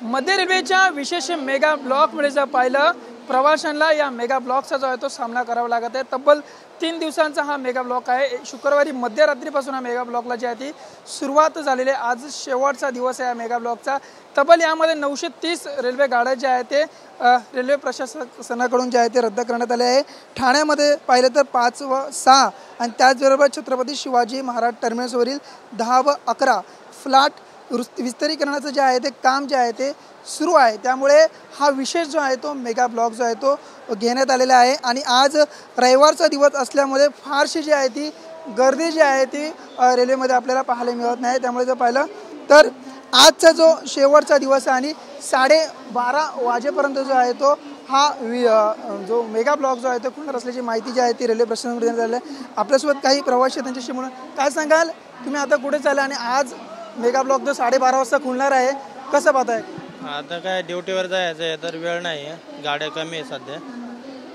मध्य रेल्वेच्या विशेष मेगा ब्लॉकमुळे जर पाहिलं प्रवाशांना या मेगा ब्लॉकचा जो आहे तो सामना करावा लागत आहे। तब्बल 3 दिवसांचा हा मेगा ब्लॉक आहे। शुक्रवारी मध्यरात्रीपासून हा मेगा ब्लॉकला जी आहे ती सुरुवात झालेली आहे। आज शेवटचा दिवस आहे या मेगा ब्लॉकचा। तब्बल यामध्ये 930 रेल्वे गाड्या ज्या आहेत ते रेल्वे प्रशासनाकडून जे आहे ते रद्द करण्यात आले आहे। ठाण्यामध्ये पाहिलं तर 5 व 6 आणि त्याचबरोबर छत्रपती शिवाजी महाराज टर्मिनसवरील 10 व 11 फ्लॅट विस्तारीकरणाचं जे आहे ते काम जे आहे ते सुरू आहे। त्यामुळे हा विशेष जो आहे तो मेगा ब्लॉक जो आहे तो घेण्यात आलेला आहे। आणि आज रविवारचा दिवस असल्यामुळे फारशी जी आहे ती गर्दी जी आहे ती रेल्वेमध्ये आपल्याला पाहायला मिळत नाही। त्यामुळे जर पाहिलं तर आजचा जो शेवटचा दिवस आहे आणि 12:30 वाजेपर्यंत जो आहे तो हा जो मेगा ब्लॉक जो आहे तो खुलणार असल्याची माहिती जी आहे ती रेल्वे प्रशासनाकडून देण्यात आली आहे। आपल्यासोबत काही प्रवासी त्यांच्याशी म्हणून काय सांगाल, तुम्ही आता कुठे चालले आणि आज मेगा ब्लॉक जो 12:30 वाजता खुलणार आहे, कसं पाहताय? आता काय ड्युटीवर जायचं आहे तर वेळ नाही आहे, गाड्या कमी आहे सध्या,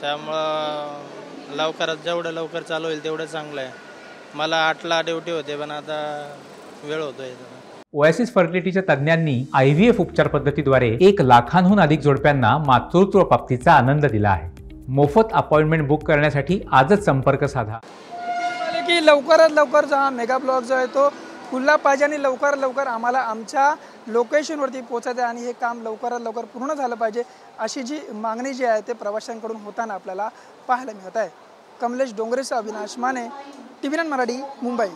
त्यामुळं लवकरात जेवढं लवकर चालू होईल तेवढं चांगलं आहे। मला 8ला ड्युटी होते पण आता वेळ होतोय। ओएसिस फर्टिलिटीच्या तज्ञांनी IVF उपचार पद्धतीद्वारे 1 लाखांहून अधिक जोडप्यांना मातृत्व प्राप्तीचा आनंद दिला आहे। मोफत अपॉइंटमेंट बुक करण्यासाठी आजच संपर्क साधा। की लवकरात लवकर जो हा मेगा ब्लॉक जो आहे तो खुलला पाहिजे आणि लवकरात लवकर आम्हाला आमच्या लोकेशनवरती पोहोचायचं आणि हे काम लवकरात लवकर पूर्ण झालं पाहिजे अशी जी मागणी जी आहे ते प्रवाशांकडून होताना आपल्याला पाहायला मिळत आहे। कमलेश डोंगरेसह अविनाश माने, TV9 मराठी, मुंबई।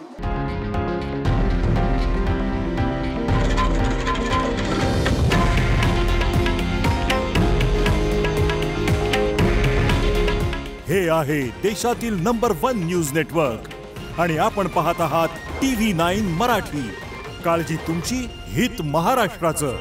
हे आहे देशातील नंबर 1 न्यूज नेटवर्क आणि आपण पाहत आहात TV9 मराठी। काळजी तुमची, हित महाराष्ट्राचं।